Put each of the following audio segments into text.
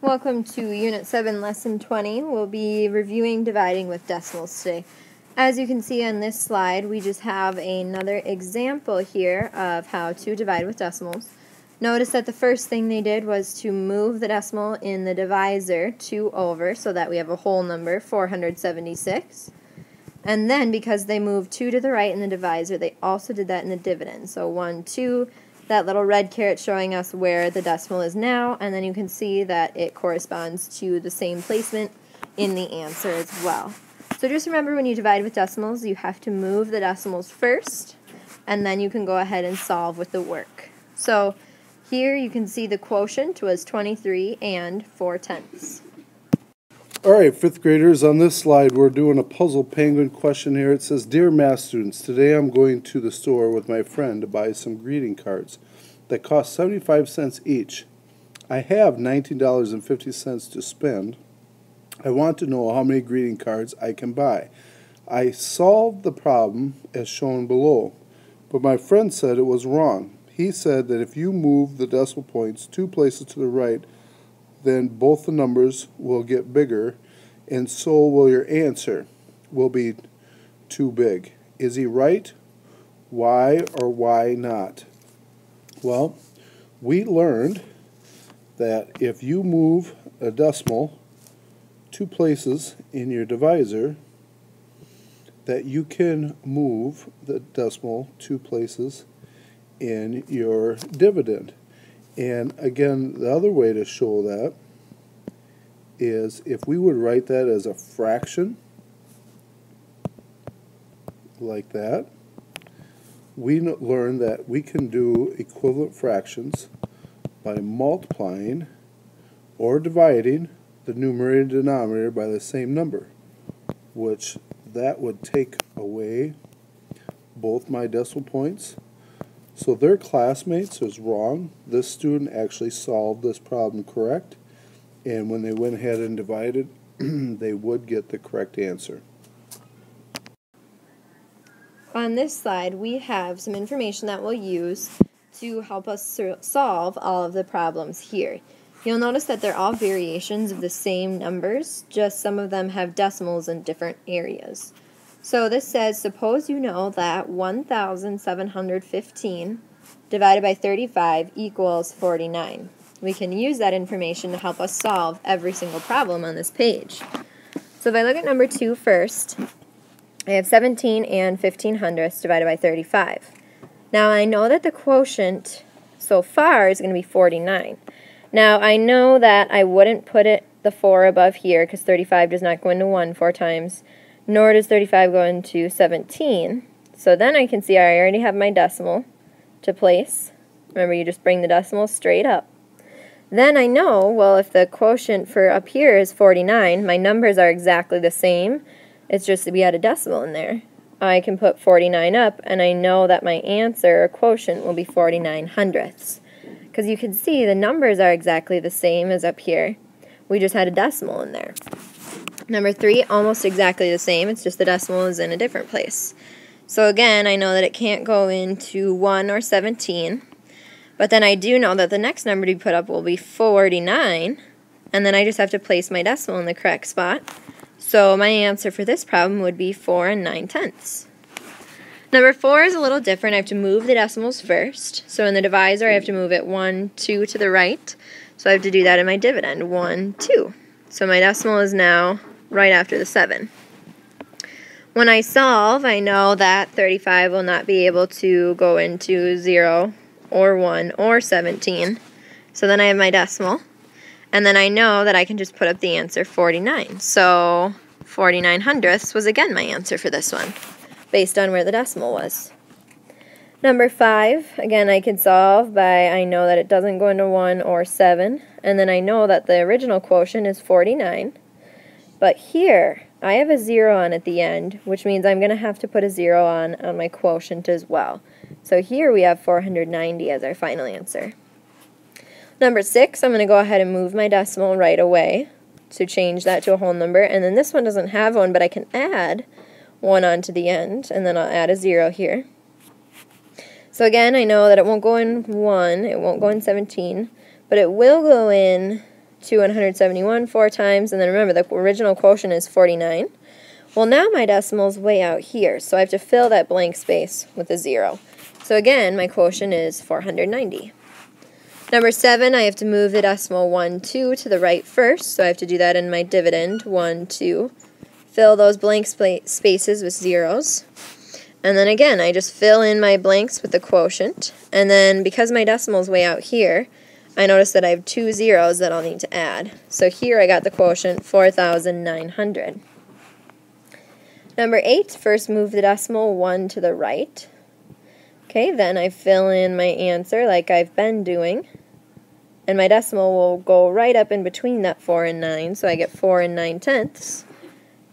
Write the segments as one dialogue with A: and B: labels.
A: Welcome to Unit 7, Lesson 20. We'll be reviewing dividing with decimals today. As you can see on this slide, we just have another example here of how to divide with decimals. Notice that the first thing they did was to move the decimal in the divisor 2 over so that we have a whole number, 476. And then because they moved 2 to the right in the divisor, they also did that in the dividend. So 1, 2. That little red caret showing us where the decimal is now, and then you can see that it corresponds to the same placement in the answer as well. So just remember, when you divide with decimals, you have to move the decimals first, and then you can go ahead and solve with the work. So here you can see the quotient was 23 and 4/10.
B: Alright, 5th graders, on this slide we're doing a puzzle penguin question here. It says, "Dear math students, today I'm going to the store with my friend to buy some greeting cards that cost 75 cents each. I have $19.50 to spend. I want to know how many greeting cards I can buy. I solved the problem as shown below, but my friend said it was wrong. He said that if you move the decimal points 2 places to the right, then both the numbers will get bigger, and so will your answer will be too big. Is he right? Why or why not?" Well, we learned that if you move a decimal 2 places in your divisor, that you can move the decimal 2 places in your dividend. And again, the other way to show that is if we would write that as a fraction, like that, we learn that we can do equivalent fractions by multiplying or dividing the numerator and denominator by the same number, which that would take away both my decimal points. So their classmates was wrong. This student actually solved this problem correct, and when they went ahead and divided, they would get the correct answer.
A: On this slide, we have some information that we'll use to help us solve all of the problems here. You'll notice that they're all variations of the same numbers, just some of them have decimals in different areas. So this says, suppose you know that 1,715 divided by 35 equals 49. We can use that information to help us solve every single problem on this page. So if I look at number 2 first, I have 17 and 15/100ths divided by 35. Now I know that the quotient so far is going to be 49. Now I know that I wouldn't put the 4 above here because 35 does not go into 1 4 times. Nor does 35 go into 17. So then I can see I already have my decimal to place. Remember, you just bring the decimal straight up. Then I know, well, if the quotient for up here is 49, my numbers are exactly the same. It's just that we had a decimal in there. I can put 49 up, and I know that my answer or quotient will be 49/100ths. Because you can see the numbers are exactly the same as up here. We just had a decimal in there. Number 3, almost exactly the same, it's just the decimal is in a different place. So again, I know that it can't go into 1 or 17, but then I do know that the next number to be put up will be 49, and then I just have to place my decimal in the correct spot. So my answer for this problem would be 4 9/10. Number 4 is a little different. I have to move the decimals first. So in the divisor, I have to move it 1, 2 to the right. So I have to do that in my dividend, 1, 2. So my decimal is now right after the 7. When I solve, I know that 35 will not be able to go into 0 or 1 or 17. So then I have my decimal. And then I know that I can just put up the answer 49. So 49/100ths was again my answer for this one, based on where the decimal was. Number 5, again, I can solve by, I know that it doesn't go into 1 or 7. And then I know that the original quotient is 49. But here, I have a 0 on at the end, which means I'm going to have to put a 0 on my quotient as well. So here we have 490 as our final answer. Number 6, I'm going to go ahead and move my decimal right away to change that to a whole number. And then this one doesn't have one, but I can add 1 onto the end, and then I'll add a 0 here. So again, I know that it won't go in 1, it won't go in 17, but it will go in to 171 4 times, and then remember the original quotient is 49. Well, now my decimal's way out here, so I have to fill that blank space with a 0. So again, my quotient is 490. Number 7, I have to move the decimal 1, 2 to the right first, so I have to do that in my dividend, 1, 2. Fill those blank spaces with zeros. And then again, I just fill in my blanks with the quotient. And then because my decimal's way out here, I notice that I have 2 zeros that I'll need to add. So here I got the quotient 4,900. Number 8, first move the decimal 1 to the right. Okay, then I fill in my answer like I've been doing. And my decimal will go right up in between that 4 and 9, so I get 4 and 9/10.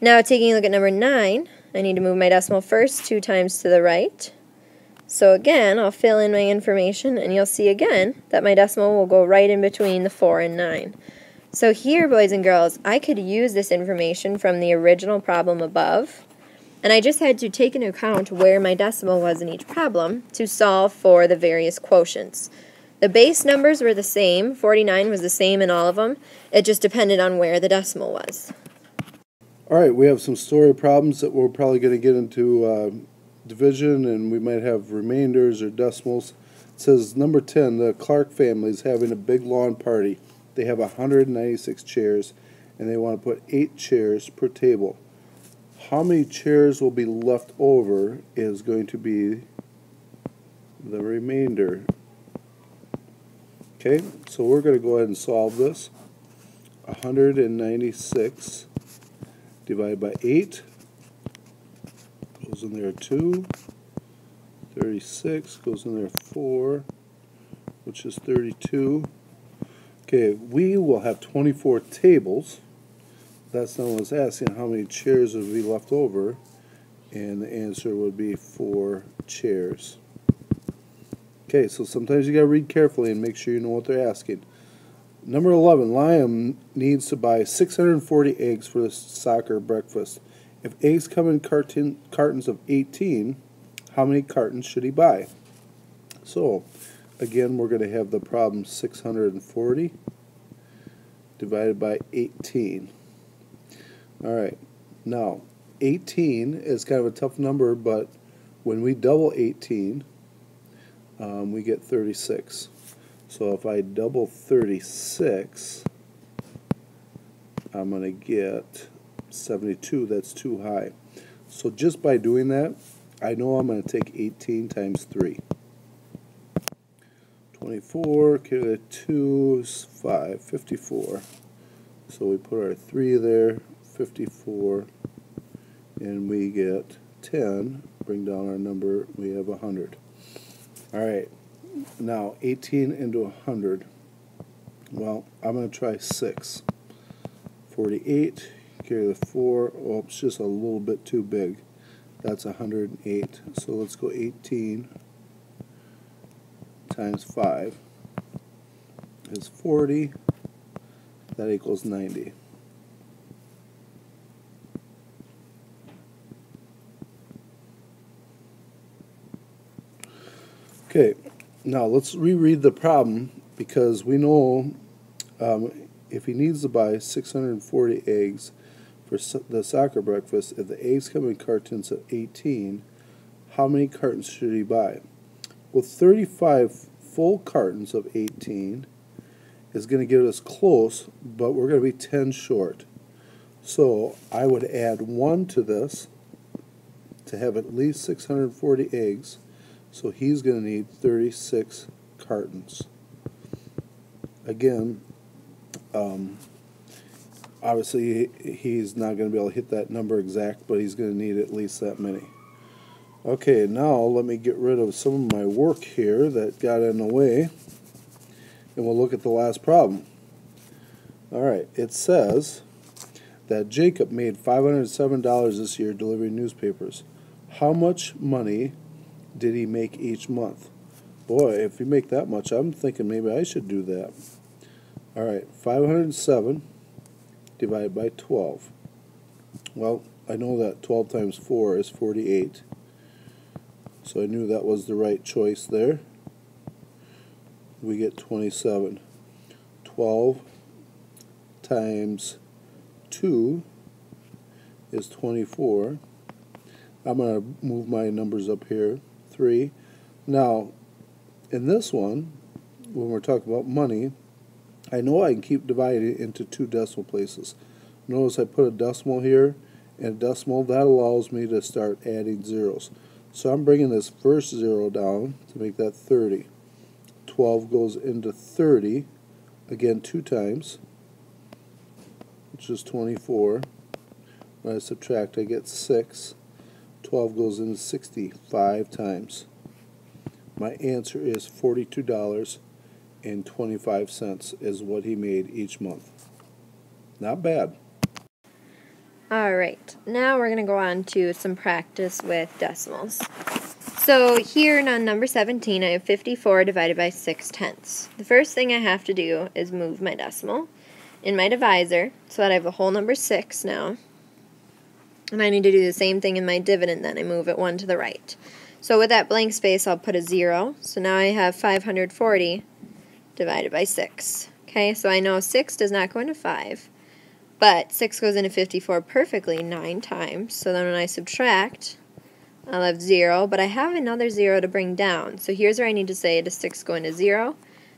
A: Now taking a look at number 9, I need to move my decimal first 2 times to the right. So again, I'll fill in my information, and you'll see again that my decimal will go right in between the 4 and 9. So here, boys and girls, I could use this information from the original problem above, and I just had to take into account where my decimal was in each problem to solve for the various quotients. The base numbers were the same. 49 was the same in all of them. It just depended on where the decimal was.
B: All right, we have some story problems that we're probably going to get into division, and we might have remainders or decimals. It says, number 10, the Clark family is having a big lawn party. They have 196 chairs, and they want to put 8 chairs per table. How many chairs will be left over is going to be the remainder. Okay, so we're going to go ahead and solve this. 196 divided by 8 goes in there 2. 36 goes in there 4, which is 32. Okay, we will have 24 tables. That's not what it's asking, how many chairs would be left over, and the answer would be 4 chairs. Okay, so sometimes you got to read carefully and make sure you know what they're asking. Number 11, Liam needs to buy 640 eggs for the soccer breakfast. If eggs come in cartons of 18, how many cartons should he buy? So, again, we're going to have the problem 640 divided by 18. All right, now 18 is kind of a tough number, but when we double 18, we get 36. So if I double 36, I'm going to get 72. That's too high. So just by doing that, I know I'm going to take 18 times 3. 24, carry the 2 is 5, 54. So we put our 3 there, 54, and we get 10. Bring down our number, we have 100. All right, now 18 into 100. Well, I'm going to try 6. 48, carry the 4. Oh, it's just a little bit too big. That's 108. So let's go 18 times 5 is 40. That equals 90. Okay, now let's reread the problem, because we know if he needs to buy 640 eggs for the soccer breakfast, if the eggs come in cartons of 18, how many cartons should he buy? Well, 35 full cartons of 18 is going to get us close, but we're going to be 10 short. So I would add 1 to this to have at least 640 eggs. So he's going to need 36 cartons. Again, obviously he's not going to be able to hit that number exact, but he's going to need at least that many. Okay, now let me get rid of some of my work here that got in the way, and we'll look at the last problem. Alright, it says that Jacob made $507 this year delivering newspapers. How much money did he make each month? Boy, if you make that much, I'm thinking maybe I should do that. Alright, 507 divided by 12. Well, I know that 12 times 4 is 48. So I knew that was the right choice there. We get 27. 12 times 2 is 24. I'm going to move my numbers up here. 3. Now, in this one, when we're talking about money, I know I can keep dividing it into 2 decimal places. Notice I put a decimal here and a decimal. That allows me to start adding zeros. So I'm bringing this first 0 down to make that 30. 12 goes into 30, again 2 times, which is 24. When I subtract, I get 6. 12 goes into 65 times. My answer is $42.25 is what he made each month. Not bad.
A: Alright, now we're going to go on to some practice with decimals. So here on number 17, I have 54 divided by 6/10. The first thing I have to do is move my decimal in my divisor so that I have a whole number 6 now. And I need to do the same thing in my dividend then. I move it 1 to the right. So with that blank space, I'll put a 0. So now I have 540 divided by 6. Okay, so I know 6 does not go into 5. But 6 goes into 54 perfectly 9 times. So then when I subtract, I'll have 0. But I have another 0 to bring down. So here's where I need to say, does 6 go into 0?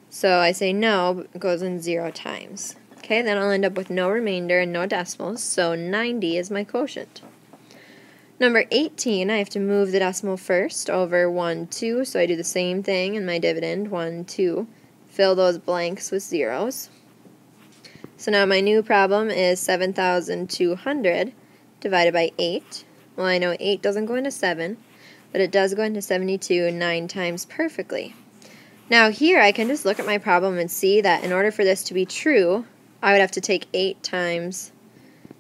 A: So I say no, it goes in 0 times. Okay, then I'll end up with no remainder and no decimals. So 90 is my quotient. Number 18, I have to move the decimal first over 1, 2. So I do the same thing in my dividend, 1, 2. Fill those blanks with zeros. So now my new problem is 7,200 divided by 8. Well, I know 8 doesn't go into 7, but it does go into 72 9 times perfectly. Now here I can just look at my problem and see that in order for this to be true, I would have to take 8 times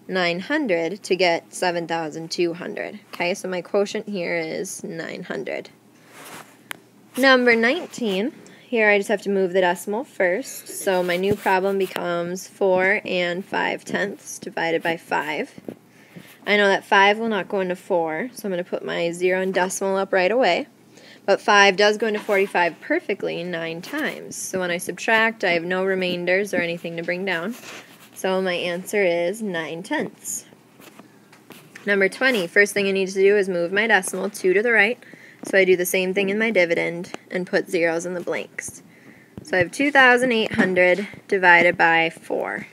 A: 900 to get 7,200. Okay, so my quotient here is 900. Number 19. Here I just have to move the decimal first, so my new problem becomes 4 and 5/10 divided by 5. I know that 5 will not go into 4, so I'm going to put my 0 and decimal up right away. But 5 does go into 45 perfectly 9 times. So when I subtract, I have no remainders or anything to bring down. So my answer is 9/10. Number 20, first thing I need to do is move my decimal 2 to the right. So I do the same thing in my dividend and put zeros in the blanks. So I have 2,800 divided by 4.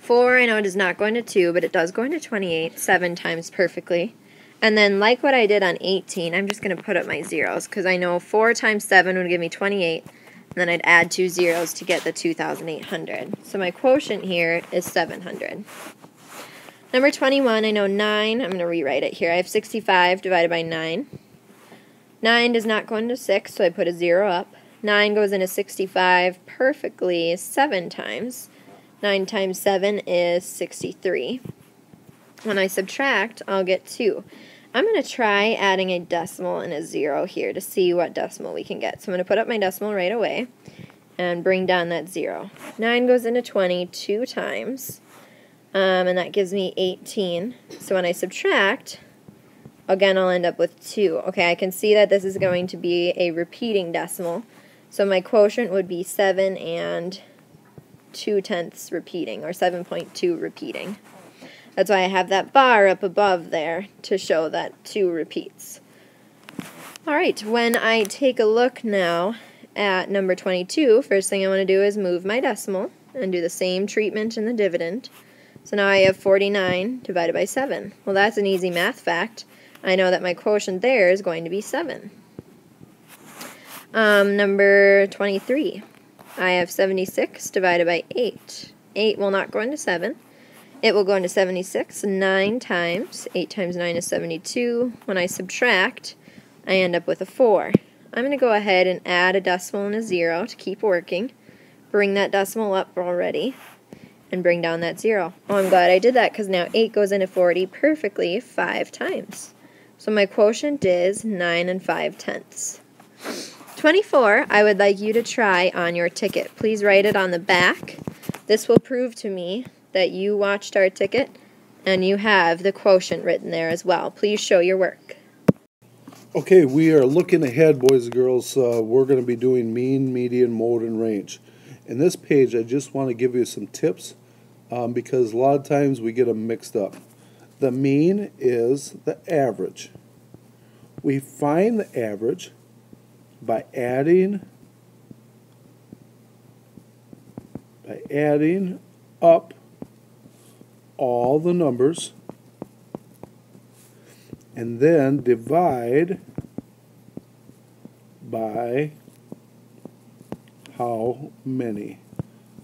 A: 4 I know does not go into 2, but it does go into 28 7 times perfectly. And then like what I did on 18, I'm just going to put up my zeros because I know 4 times 7 would give me 28. And then I'd add 2 zeros to get the 2,800. So my quotient here is 700. Number 21, I know 9. I'm going to rewrite it here. I have 65 divided by 9. 9 does not go into 6, so I put a 0 up. 9 goes into 65 perfectly 7 times. 9 times 7 is 63. When I subtract, I'll get 2. I'm going to try adding a decimal and a 0 here to see what decimal we can get. So I'm going to put up my decimal right away and bring down that 0. 9 goes into 20 2 times, and that gives me 18. So when I subtract, again, I'll end up with 2. Okay, I can see that this is going to be a repeating decimal. So my quotient would be 7 and 2/10 repeating, or 7.2 repeating. That's why I have that bar up above there to show that 2 repeats. Alright, when I take a look now at number 22, first thing I want to do is move my decimal and do the same treatment in the dividend. So now I have 49 divided by 7. Well, that's an easy math fact. I know that my quotient there is going to be 7. Number 23. I have 76 divided by 8. 8 will not go into 7. It will go into 76 9 times. 8 times 9 is 72. When I subtract, I end up with a 4. I'm going to go ahead and add a decimal and a 0 to keep working. Bring that decimal up already and bring down that 0. Oh, I'm glad I did that because now 8 goes into 40 perfectly 5 times. So my quotient is 9 and 5/10. 24, I would like you to try on your ticket. Please write it on the back. This will prove to me that you watched our ticket and you have the quotient written there as well. Please show your work.
B: Okay, we are looking ahead, boys and girls. We're going to be doing mean, median, mode, and range. In this page, I just want to give you some tips because a lot of times we get them mixed up. The mean is the average. We find the average by adding up all the numbers and then divide by how many.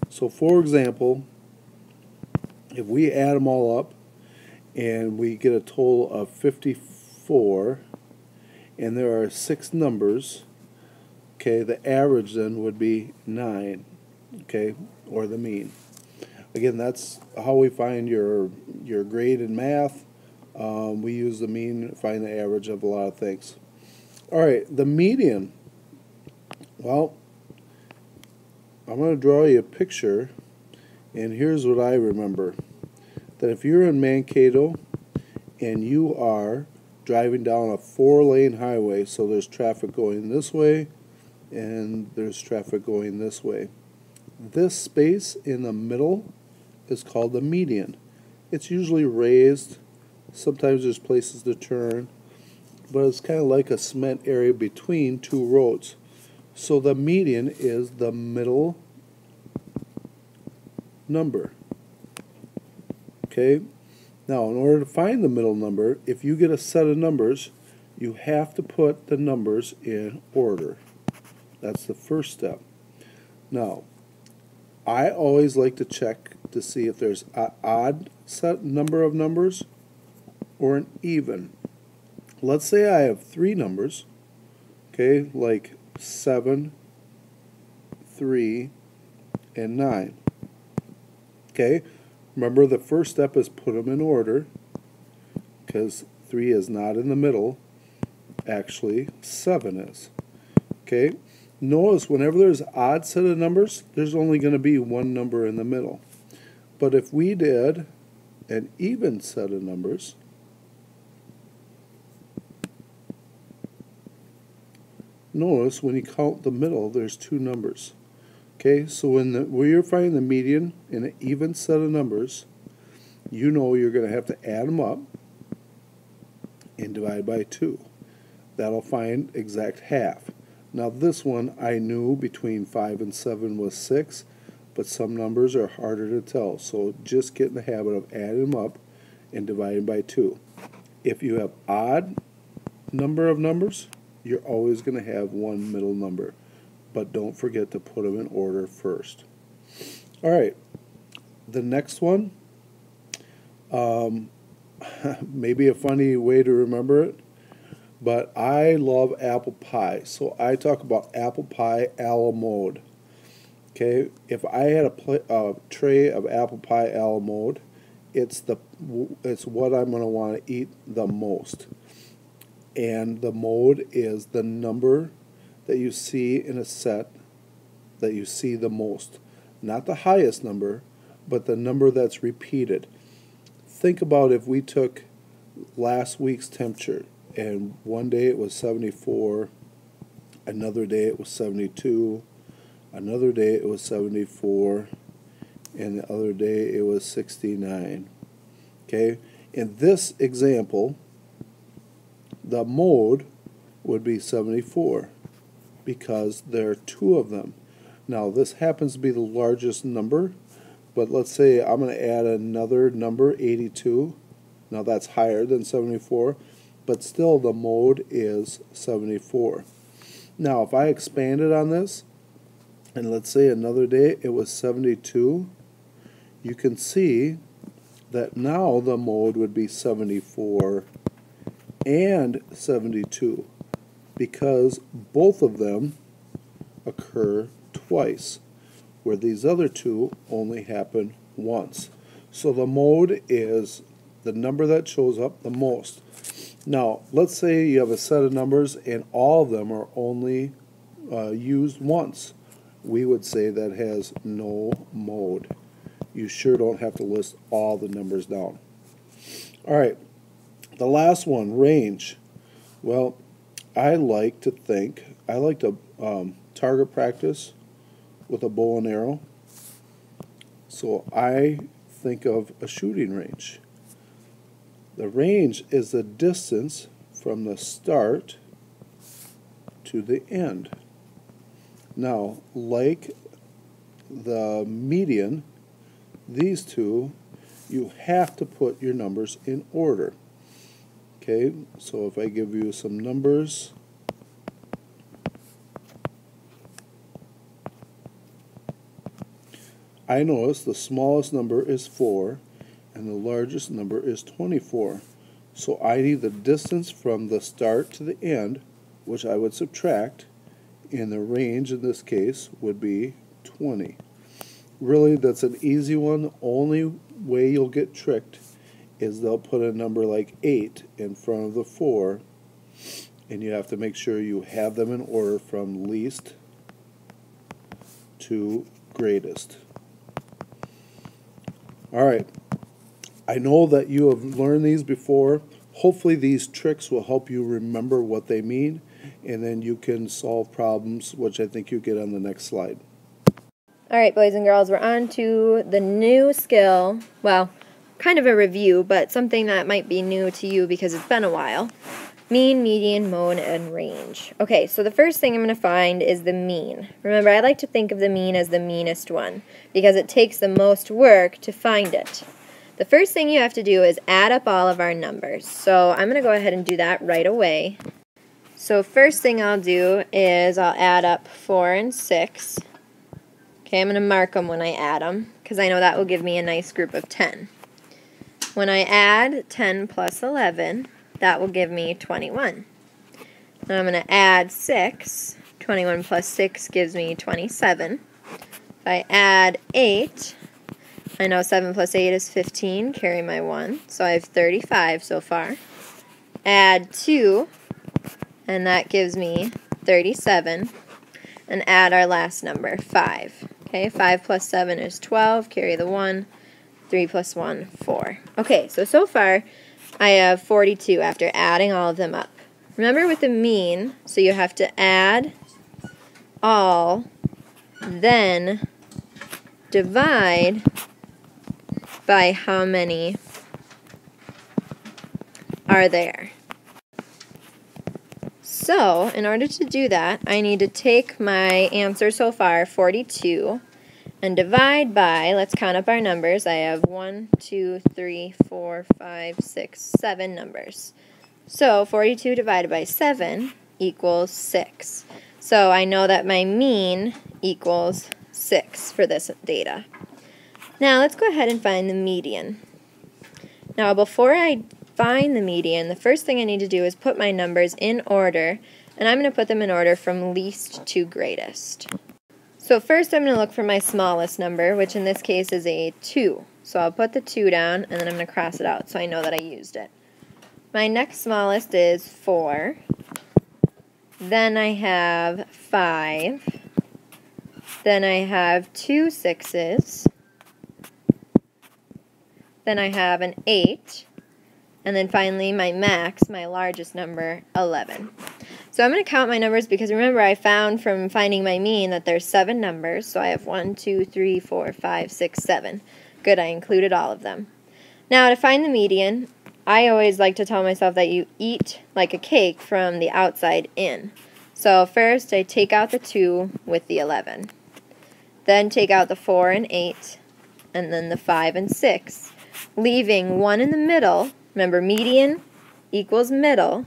B: So for example, if we add them all up and we get a total of 54 and there are 6 numbers, okay, the average then would be 9, okay, or the mean. Again, that's how we find your grade in math. We use the mean to find the average of a lot of things. All right, the median. Well, I'm going to draw you a picture, and here's what I remember. That if you're in Mankato and you are driving down a 4-lane highway, so there's traffic going this way and there's traffic going this way. This space in the middle is called the median. It's usually raised. Sometimes there's places to turn, but it's kind of like a cement area between 2 roads. So the median is the middle number. Okay? Now, in order to find the middle number, if you get a set of numbers, you have to put the numbers in order. That's the first step. Now, I always like to check to see if there's an odd set number of numbers or an even. Let's say I have 3 numbers, okay, like 7, 3, and 9. Okay, remember the first step is put them in order, because 3 is not in the middle. Actually, 7 is. Okay, notice whenever there's an odd set of numbers, there's only going to be 1 number in the middle. But if we did an even set of numbers, notice when you count the middle, there's 2 when Okay, so when you're finding the median in an even set of numbers, you know you're going to have to add them up and divide by 2. That'll find exact half. Now this one I knew between 5 and 7 was 6, but some numbers are harder to tell, so just get in the habit of adding them up and dividing by 2. If you have odd number of numbers, you're always going to have 1 middle number, but don't forget to put them in order first. Alright, the next one, maybe a funny way to remember it, but I love apple pie, so I talk about apple pie a la mode. Okay, if I had a tray of apple pie a la mode, it's what I'm going to want to eat the most. And the mode is the number that you see in a set that you see the most. Not the highest number, but the number that's repeated. Think about if we took last week's temperature, and one day it was 74, another day it was 72, another day it was 74, and the other day it was 69. Okay, in this example, the mode would be 74 because there are 2 of them. Now this happens to be the largest number, but let's say I'm going to add another number, 82. Now that's higher than 74, but still the mode is 74. Now if I expanded on this, and let's say another day it was 72, you can see that now the mode would be 74 and 72 because both of them occur twice, where these other 2 only happen once. So the mode is the number that shows up the most. Now let's say you have a set of numbers and all of them are only used once. We would say that has no mode. You sure don't have to list all the numbers down. Alright, the last one, range. Well, I like to target practice with a bow and arrow. So I think of a shooting range. The range is the distance from the start to the end. Now, like the median, these two, you have to put your numbers in order. Okay, so if I give you some numbers, I notice the smallest number is 4 and the largest number is 24. So I need the distance from the start to the end, which I would subtract, and the range in this case would be 20. Really, that's an easy one. The only way you'll get tricked is they'll put a number like 8 in front of the 4, and you have to make sure you have them in order from least to greatest. Alright, I know that you have learned these before. Hopefully these tricks will help you remember what they mean, and then you can solve problems, which I think you get on the next slide.
A: Alright, boys and girls, we're on to the new skill, well, kind of a review, but something that might be new to you because it's been a while. Mean, median, mode, and range. Okay, so the first thing I'm going to find is the mean. Remember, I like to think of the mean as the meanest one because it takes the most work to find it. The first thing you have to do is add up all of our numbers. So I'm going to go ahead and do that right away. So first thing I'll do is I'll add up 4 and 6. Okay, I'm going to mark them when I add them because I know that will give me a nice group of 10. When I add 10 plus 11, that will give me 21. Then I'm going to add 6. 21 plus 6 gives me 27. If I add 8, I know 7 plus 8 is 15, carry my 1, so I have 35 so far. Add 2, and that gives me 37. And add our last number, 5. Okay, 5 plus 7 is 12, carry the 1. 3 plus 1, 4. Okay, so far I have 42 after adding all of them up. Remember with the mean, so you have to add all, then divide by how many are there. So, in order to do that, I need to take my answer so far, 42, and divide by, let's count up our numbers. I have 1, 2, 3, 4, 5, 6, 7 numbers. So 42 divided by 7 equals 6. So I know that my mean equals 6 for this data. Now let's go ahead and find the median. Now before I find the median, the first thing I need to do is put my numbers in order, and I'm going to put them in order from least to greatest. So first I'm going to look for my smallest number, which in this case is a 2. So I'll put the 2 down, and then I'm going to cross it out so I know that I used it. My next smallest is 4. Then I have 5. Then I have 2 6s. Then I have an 8. And then finally my max, my largest number, 11. So I'm going to count my numbers because remember I found from finding my mean that there's 7 numbers. So I have 1, 2, 3, 4, 5, 6, 7. Good, I included all of them. Now to find the median, I always like to tell myself that you eat like a cake from the outside in. So first I take out the 2 with the 11. Then take out the 4 and 8. And then the 5 and 6. Leaving 1 in the middle. Remember, median equals middle.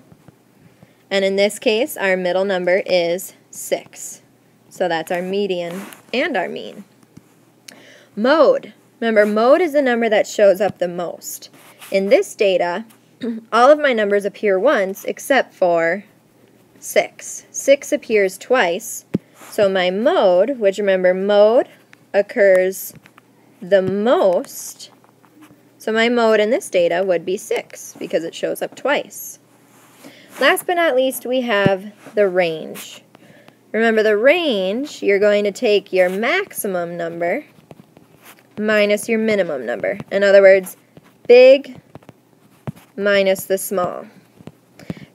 A: And in this case, our middle number is 6. So that's our median and our mean. Mode. Remember, mode is the number that shows up the most. In this data, all of my numbers appear once except for 6. 6 appears twice. So my mode, which remember, mode occurs the most. So my mode in this data would be 6 because it shows up twice. Last but not least, we have the range. Remember the range, you're going to take your maximum number minus your minimum number. In other words, big minus the small.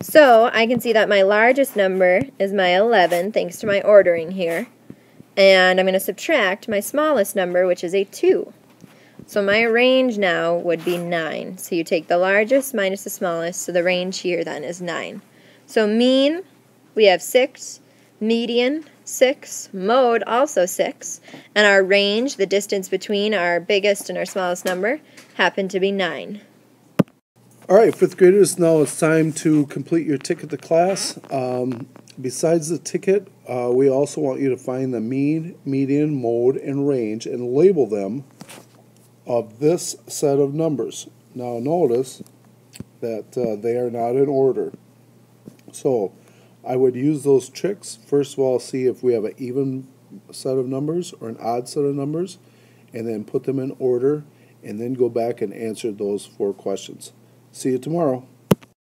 A: So I can see that my largest number is my 11, thanks to my ordering here. And I'm going to subtract my smallest number, which is a 2. So my range now would be 9. So you take the largest minus the smallest, so the range here then is 9. So mean, we have 6, median, 6, mode, also 6, and our range, the distance between our biggest and our smallest number, happened to be 9.
B: All right, fifth graders, now it's time to complete your ticket to class. Besides the ticket, we also want you to find the mean, median, mode, and range and label them of this set of numbers. Now notice that they are not in order. So I would use those tricks. First of all, see if we have an even set of numbers or an odd set of numbers, and then put them in order, and then go back and answer those 4 questions. See you tomorrow.